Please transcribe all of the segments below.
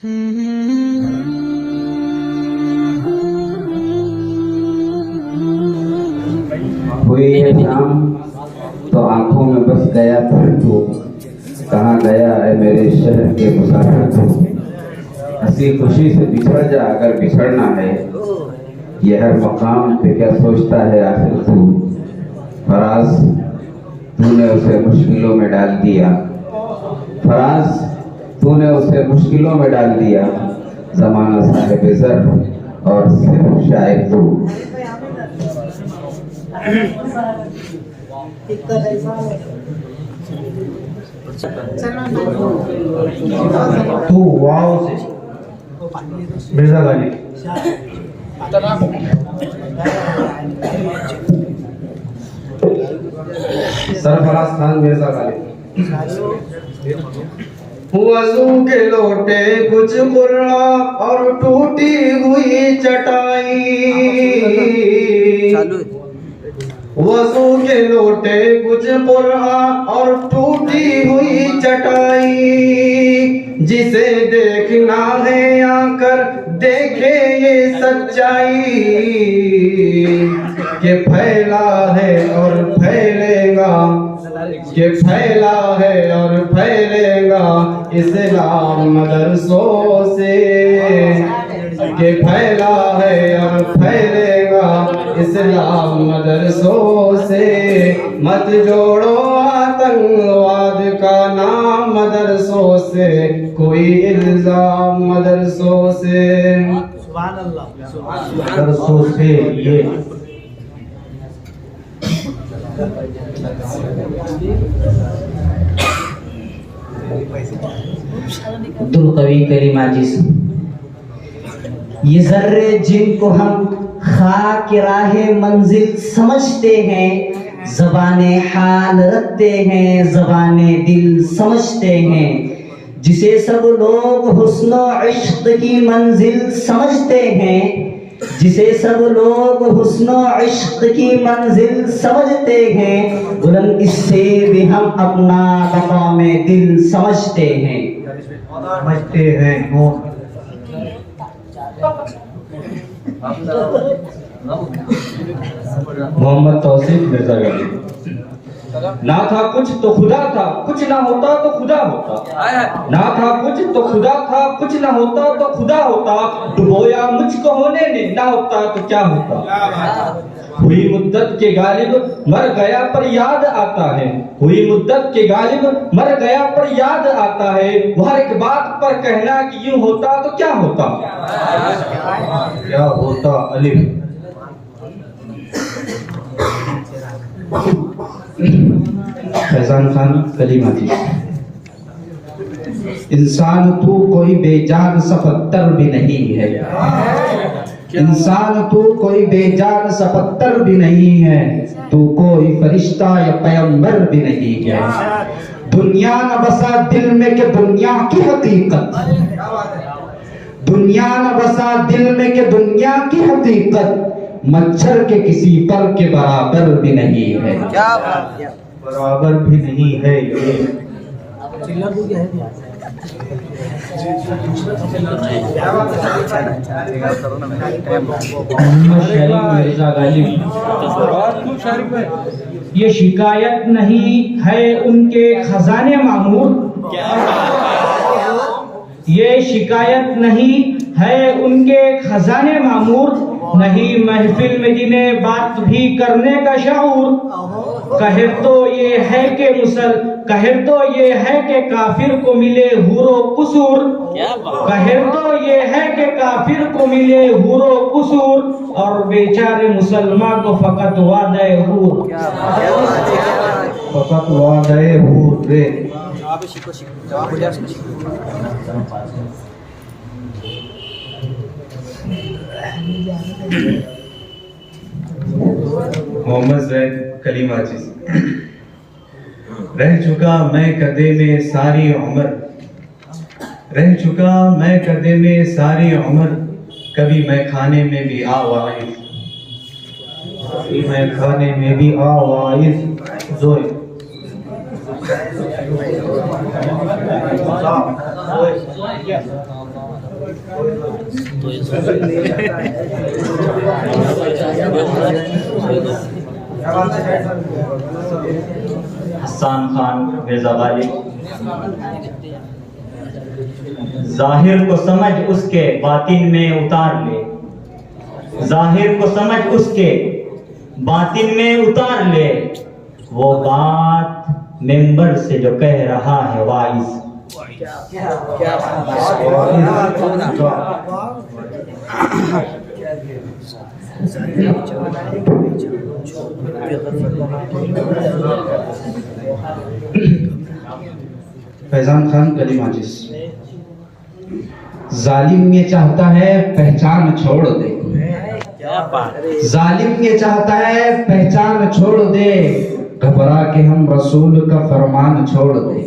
हुई है शाम तो आंखों में बस गया फिर तू, कहाँ गया है मेरे शहर के मुसाफिर तू। हंसी खुशी से बिछड़ जा अगर बिछड़ना है, ये हर मकाम पे क्या सोचता है आखिर तू। फराज तूने उसे मुश्किलों में डाल दिया, फराज तूने उसे मुश्किलों में डाल दिया। जमाना साहिब ज़र और सिर्फ शायर तू। तू वाव से मिर्जा गालिब। सरफराज खान मिर्जा गालिब। वज़ू के लोटे कुछ बुरा और टूटी हुई चटाई, वज़ू के लोटे कुछ बुरा और टूटी हुई चटाई। जिसे देखना है आकर देखे ये सच्चाई, कि फैला है और फैलेगा, कि फैला है और फैलेगा इस्लाम मदरसों से, कि फैला है और फैलेगा इस्लाम मदरसों से। मत जोड़ो आतंकवाद का नाम मदरसों से, कोई इल्जाम मदरसों से। मदरसों से ये अब्दुल कवी करीम आजिज। ये जर्रे जिनको हम खाक राहे मंजिल समझते हैं, ज़बाने हाल रखते हैं, ज़बाने दिल समझते हैं। जिसे सब लोग हुस्न इश्क की मंजिल समझते हैं, जिसे सब लोग हुस्न इश्क की मंजिल समझते हैं, बुलंद इससे भी हम अपना मकाम दिल समझते हैं। समझते हैं मोहम्मद तौसीफ मिर्जा गालिब। ना था कुछ तो खुदा था, कुछ ना होता तो खुदा होता। ना था कुछ तो खुदा था, कुछ ना होता तो खुदा होता। डुबोया मुझको होने ने, ना होता तो क्या होता। हुई मुद्दत के गालिब मर गया पर याद आता है, हुई मुद्दत के गालिब मर गया पर याद आता है। वो हर एक बात पर कहना कि यूं होता तो क्या होता, क्या होता। अलिफ फैजान खान कलीम आजिज। इंसान तू कोई बेजान सपत्तर भी नहीं है, इंसान तू कोई बेजान सपत्तर भी नहीं है। तू कोई फरिश्ता या पैगंबर भी नहीं है। दुनिया न बसा दिल में के दुनिया की हकीकत, दुनिया न बसा दिल में के दुनिया की हकीकत। मच्छर के किसी पर के बराबर भी नहीं है, बराबर भी नहीं है ये। मिर्जा गालिब। ये शिकायत नहीं है उनके खजाने मामूर, ये शिकायत नहीं है उनके खजाने मामूर। नहीं महफिल में जिन्हें बात भी करने का शऊर। कहर तो ये है कि कहर तो ये है कि काफिर को मिले हुरो कुसूर, कहर तो ये है कि काफिर को मिले हुरो कुसूर। और बेचारे मुसलमान को फकत वादे हूर, फकत वादे हूर रे। मोहम्मद जैद कलीम आजिज। रह चुका मैं कदे में सारी उम्र, रह चुका मैं कदे में सारी उम्र। कभी मैं खाने में भी आवाइज, कभी मैं खाने में भी आवाइज। जोए हसन खान मिर्जा गालिब। जाहिर को समझ उसके बातिन में उतार ले, जाहिर को समझ उसके बातिन में उतार ले, वो बात मेंबर से जो कह रहा है वाइज। फैजान खान कली माजिस। जालिम ये चाहता है पहचान छोड़ दे, जालिम ये चाहता है पहचान छोड़ दे, घबरा के हम रसूल का फरमान छोड़ दे।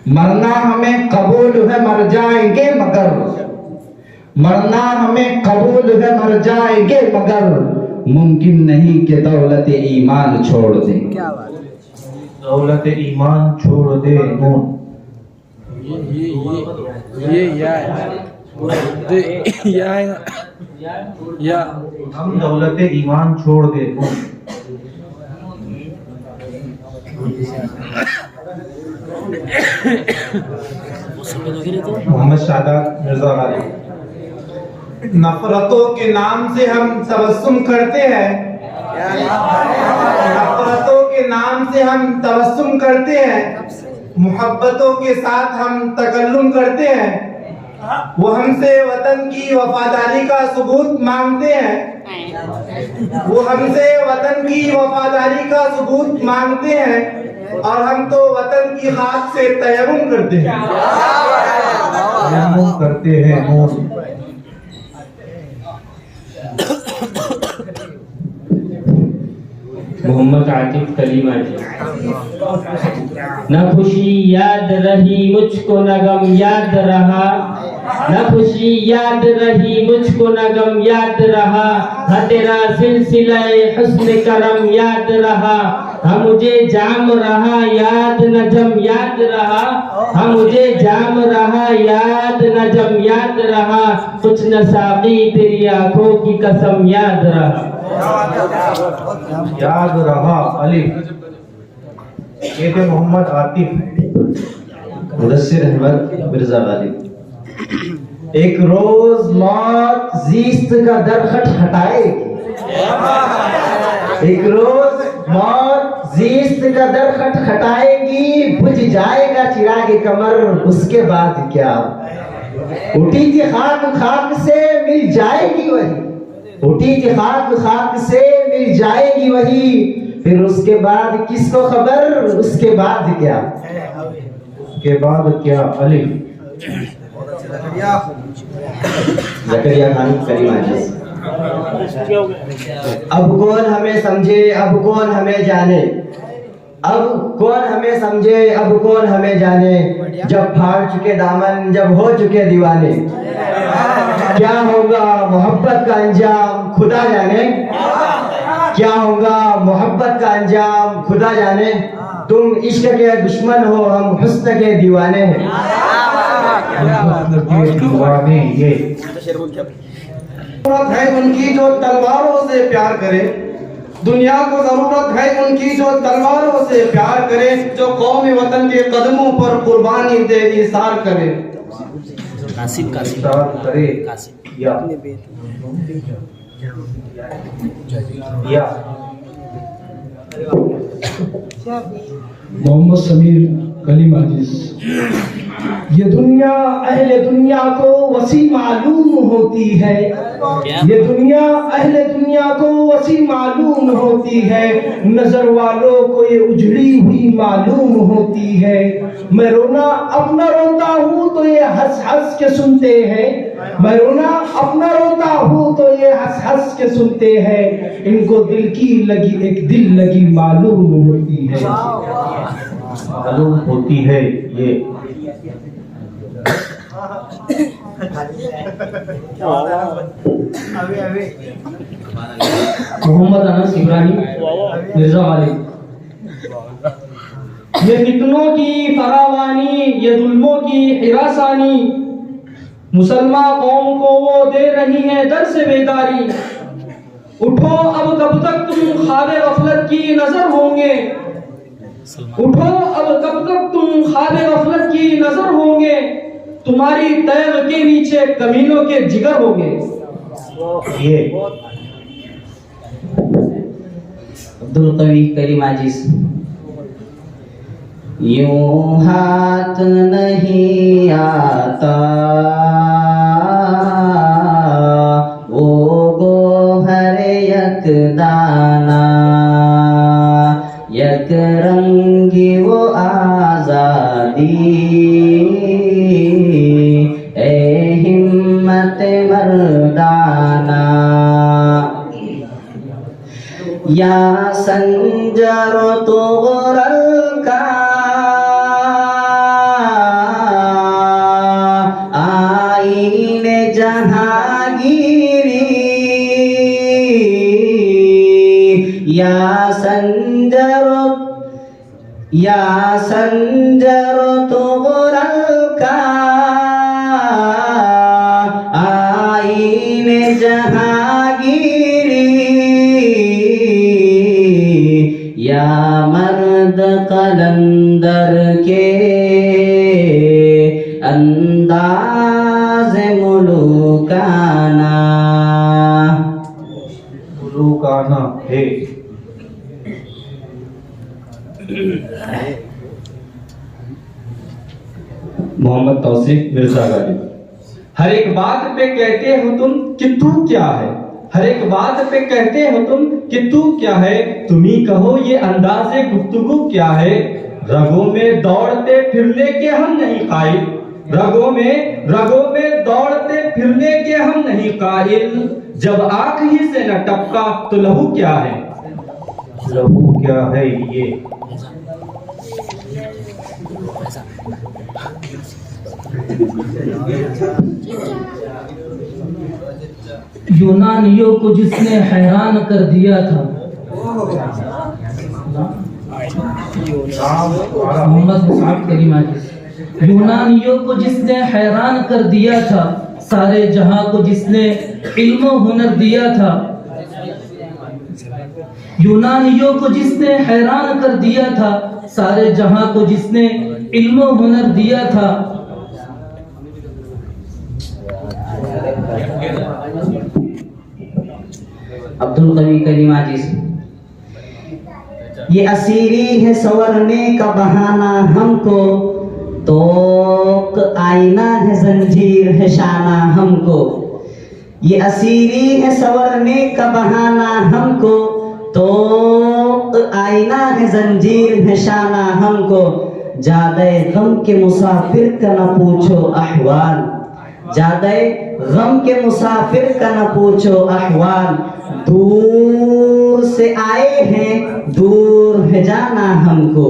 मरना हमें कबूल है मर जाएंगे मगर, मरना हमें कबूल है मर जाएंगे मगर, मुमकिन नहीं कि दौलत ईमान छोड़ दे। दौलत ईमान छोड़ दे नून। या हम दौलत ईमान छोड़ दे नून। मोहम्मद शादाब मिर्जा गालिब। नफरतों के नाम से हम तबस्सुम करते हैं, नफरतों के नाम से हम तबस्सुम करते हैं, मोहब्बतों के साथ हम तकल्लुम करते हैं। वो हमसे वतन की वफादारी का सबूत मांगते हैं, वो हमसे वतन की वफादारी का सबूत मांगते हैं, और हम तो वतन की खाक से तयम्मुम करते हैं, तयम्मुम करते हैं नून। मोहम्मद आतिफ कलीमा जी। न खुशी याद रही मुझको न गम याद रहा, न खुशी याद रही मुझको न गम याद रहा, हा तेरा सिलसिला हुस्न करम याद रहा, हा मुझे जाम रहा याद नजम याद रहा, हा मुझे जाम रहा याद नजम याद रहा, कुछ न साकी तेरी आंखों की कसम याद रहा। याद रहा अलिफ। ये थे मोहम्मद आतिफ। मुदस्सिर अहमद मिर्जा गालिब। एक रोज मौत जीस्त का दर खटखटाएगी, एक रोज मौत जीस्त का दर खटखटाएगी, बुझ जाएगा चिराग कमर, उसके बाद क्या। उठी थी खाक खाक से मिल जाएगी वही, उठी थी खाक खाक से मिल जाएगी वही, फिर उसके बाद किसको खबर, उसके बाद क्या। के बाद क्या अलिफ। जकरिया खान करीमा जी। अब कौन हमें समझे अब कौन हमें जाने, अब कौन हमें समझे अब कौन हमें जाने, जब फाड़ चुके दामन जब हो चुके दीवाने, क्या होगा मोहब्बत का अंजाम खुदा जाने, क्या होगा मोहब्बत का अंजाम खुदा जाने, तुम इश्क के दुश्मन हो हम हुस्न के दीवाने हैं। दीवाने ये जरूरत है उनकी जो तलवारों से प्यार करे, दुनिया को जरूरत है उनकी जो तलवारों से प्यार करे, जो कौम वतन के कदमों पर कुर्बानी दे इसार करे। कासिम कासिम इशार करे या मोहम्मद समीर कलीम अजीज। ये दुनिया अहले दुनिया को वसी मालूम होती है, ये दुनिया अहले दुनिया को वसी मालूम होती है, नजर वालों को ये उजड़ी हुई मालूम होती है। मैं रोना अपना रोता हूँ तो ये हंस हंस के सुनते हैं, मैं रोना अपना रोता हूँ तो ये हंस हंस के सुनते हैं, इनको दिल की लगी एक दिल लगी मालूम होती है, मालूम होती है ये। मोहम्मद अनस इब्राहिम मिर्जा गालिब। ये फितनों की फरावानी, ये जुल्मों की हिरासानी, मुसलमान कौम को वो दे रही है दर्स बेदारी। उठो अब कब तक तुम ख्वाबे गफलत की नजर होंगे, उठो अब कब तक तुम ख्वाबे गफलत की नजर होंगे, तुम्हारी तैग के नीचे कमीनों के जिगर होंगे। ये अब्दुल कवी करीम आजिज। यूं हाथ नहीं आता वो गोहर यक दाना, यक रंगी वो आजादी, ए हिम्मत मर्दाना। या संजर तुगरल का आईने जहांगीरी, या संजर तुगरल का आईने जहांगीरी, या मर्द कलंदर के अंदाज़ मुलूकाना। मुलूकाना है। मोहम्मद तौसीफ मिर्जा गालिब। हर एक बात पे कहते हो तुम कि तू क्या है, हर एक बात पे कहते हो तुम कि तू क्या है, तुम ही कहो ये अंदाज़े गुफ्तगू क्या है। रगों में दौड़ते फिरने के हम नहीं कायल, रगों में दौड़ते फिरने के हम नहीं कायल। जब आंख ही से न टपका तो लहू क्या है, लहू क्या है ये। यूनानियों को जिसने हैरान कर दिया था, मोहम्मद मुसाअब करीम आजिज। यूनानियों को जिसने हैरान कर दिया था, सारे जहां को जिसने इल्म हुनर दिया था। यूनानियों को जिसने हैरान कर दिया था, सारे जहां को जिसने इल्म हुनर दिया था। अब्दुल कवी करीम आजिज। ये असीरी है संवरने का बहाना हमको, तो आईना है जंजीर है शाना हमको। ये असीरी है संवरने का बहाना हमको, तो आईना है जंजीर है शाना हमको। जादे गम के मुसाफिर का न पूछो अहवाल, जादे गम के मुसाफिर का न पूछो अहवाल। दूर से आए हैं, दूर है जाना हमको,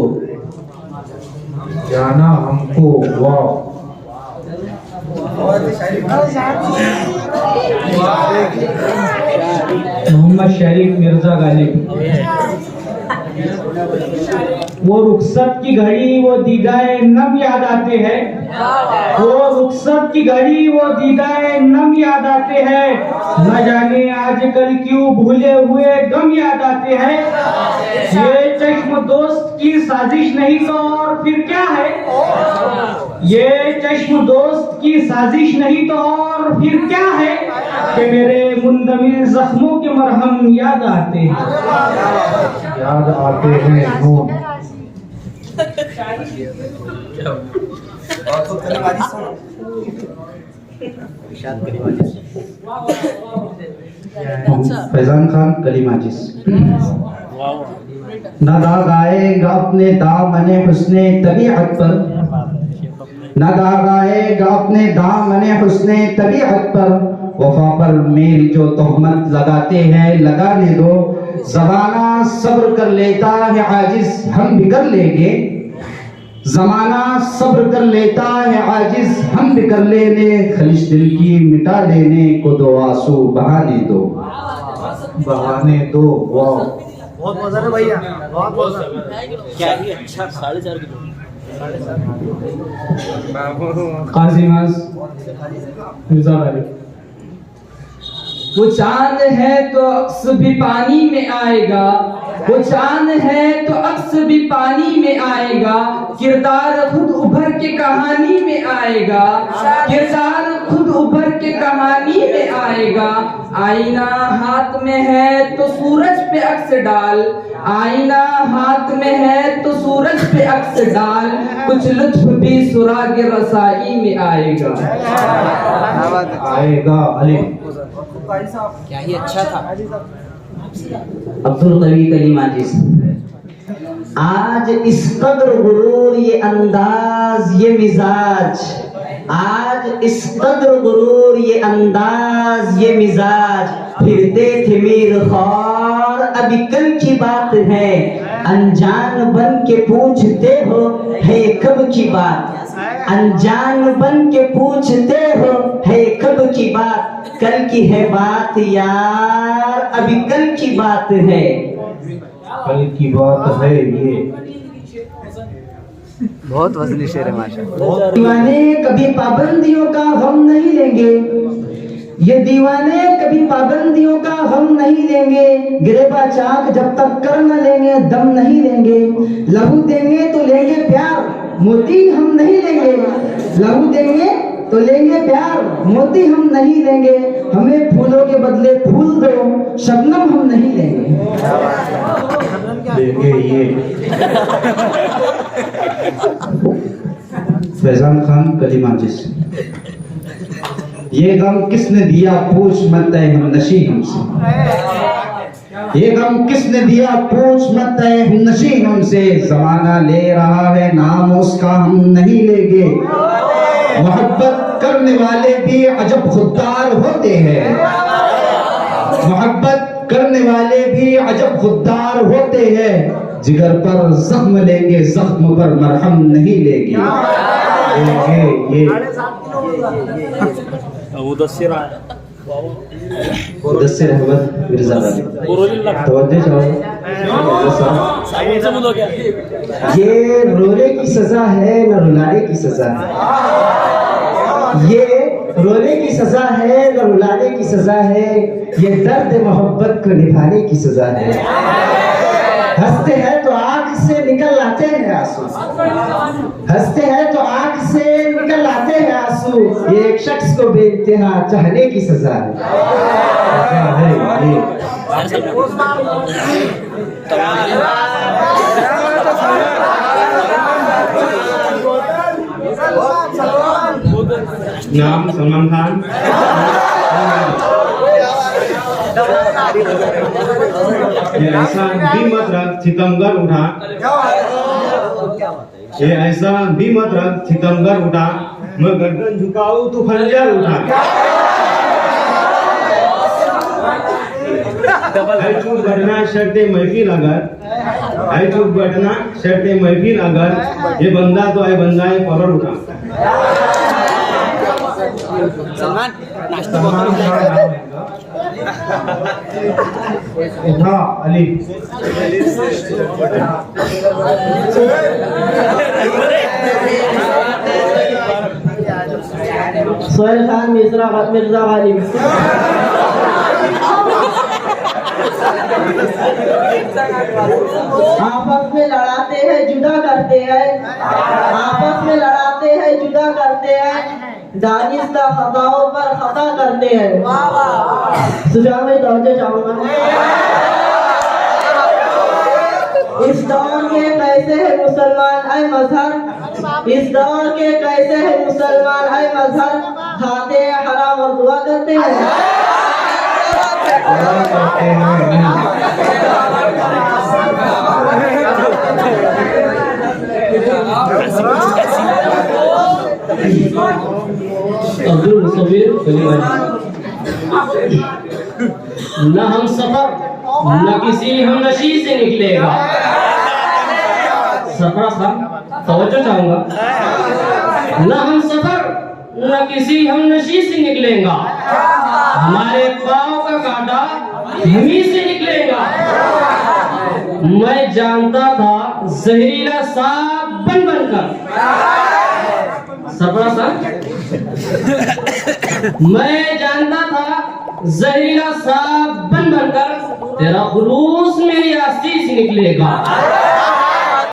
जाना हमको। वाह। मोहम्मद शरीफ मिर्जा गालिब। वो रुखसत की घड़ी वो दीदाए नम याद आते हैं, वो रुखसत की घड़ी वो दीदाए नम याद आते हैं। न जाने आजकल क्यों भूले हुए गम याद आते हैं। ये चश्म दोस्त की साजिश नहीं तो और फिर क्या है, ये चश्म दोस्त की साजिश नहीं तो और फिर क्या है। कि मेरे मुंदमिल जख्मों के मरहम याद आते हैं, याद आते हैं नून। फैजान खान कलीम आजिज। न दाग आएगा अपने दामने हुस्ने तबीअत पर, न दाग आएगा अपने दामने हुस्ने तबीअत पर। वफा पर मेरी जो तोहमत लगाते हैं लगाने दो। ज़माना सब्र कर लेता है आजिज हम भी कर लेंगे, ज़माना सब्र कर लेता है आजिज हम भी कर लेने। खलिश दिल की मिटा देने को दो आंसू बहाने दो, बहाने दो। वाह, बहुत मजा है भैया, बहुत मजा। क्या ही अच्छा 4.5 किलो। काजिमास मिर्जा गालिब। वो चांद है तो अक्स भी पानी में आएगा, वो चांद है तो अक्स भी पानी में आएगा, किरदार खुद उभर के कहानी में आएगा, किरदार खुद उभर के कहानी में आएगा। आईना हाथ में है तो सूरज पे अक्स डाल, आईना हाथ में है तो सूरज पे अक्स डाल, कुछ लुत्फ भी सुराग रसाई में आएगा। आएगा अली। क्या ही अच्छा था। अब्दुल कवी कलीमाजिस। आज इस कदर गुरूर ये अंदाज ये मिजाज, आज इस कदर गुरूर ये अंदाज ये मिजाज, फिरते थे मीर खौर अभी कल की बात है, अनजान बन के पूछते हो है कब की बात, अनजान बन के पूछते हो है कब की बात, कल की है बात यार अभी कल की बात है, कल की बात है ये। बहुत वजनी शेर है माशा। दीवाने कभी पाबंदियों का गम नहीं लेंगे, ये दीवाने कभी पाबंदियों का गम नहीं लेंगे, गिरेबा चाक जब तक कर न लेंगे दम नहीं लेंगे, लहू देंगे तो लेंगे प्यार मोती हम नहीं लेंगे, लहू देंगे तो लेंगे प्यार मोती हम नहीं लेंगे, हमें फूलों के बदले फूल दो शबनम हम नहीं लेंगे। देंगे ये। फैजान खान कलीमाजिस। ये गम किसने दिया पूछ मत है हम नशी हमसे, ये गम किसने दिया पूछ मत है हम नशी हमसे, जमाना ले रहा है नाम उसका हम नहीं लेंगे, मोहब्बत करने वाले भी अजब खुददार होते हैं, मोहब्बत करने वाले भी अजब खुददार होते हैं, जिगर पर जख्म लेंगे जख्म पर मरहम नहीं लेंगे। ये मुदस्सिर मुदस्सिर अहमद मिर्जा गालिब। तवज्जो चाहो। ये रोने की सजा है न रुलाने की सजा है, ये रोने की सजा है न रुलाने की सजा है, ये दर्द मोहब्बत को निभाने की सजा है, हंसते हैं तो आंख से निकल आते हैं आंसू, हंसते हैं तो आंख से निकल आते हैं आंसू, ये एक शख्स को बेइंतहा चाहने की सजा है ये। नाम सलमान खान। ये ऐसा भी मत रख सितमगर उठा, ये ऐसा भी मत रख सितमगर उठा, मैं गर्दन झुकाऊं तू खंजर उठा, है चूक बढ़ना शर्ते महफिल अगर, है चूक बढ़ना शर्ते महफिल अगर, ये बंदा तो है बंदा है फौरन उठा। सलमान नाश्ता उठा अली। सोहेल खान मिर्जा गालिब। आपस में लड़ाते हैं जुदा करते हैं, आपस में लड़ाते हैं जुदा करते हैं, दानिस्ता खताओं पर खता करते हैं। सुझाव में तवज्जो चाहूंगा। इस दौर के कैसे है मुसलमान ऐ मजहर, इस दौर के कैसे है मुसलमान ऐ मजहर, खाते हैं हराम और दुआ करते हैं। अब्दुल मुसव्विर न हम सफर न किसी हम नशी से निकलेगा। सफर तवज्जो चाहूंगा। न हम सफर न किसी हम नशी से निकलेगा, हमारे पाँव का कांटा हमी से निकलेगा। मैं जानता था जहरीला सांप बन बनकर सबड़ा सा मैं जानता था जहरीला सा बन बनकर तेरा खुलूस मेरी आस्ती से निकलेगा।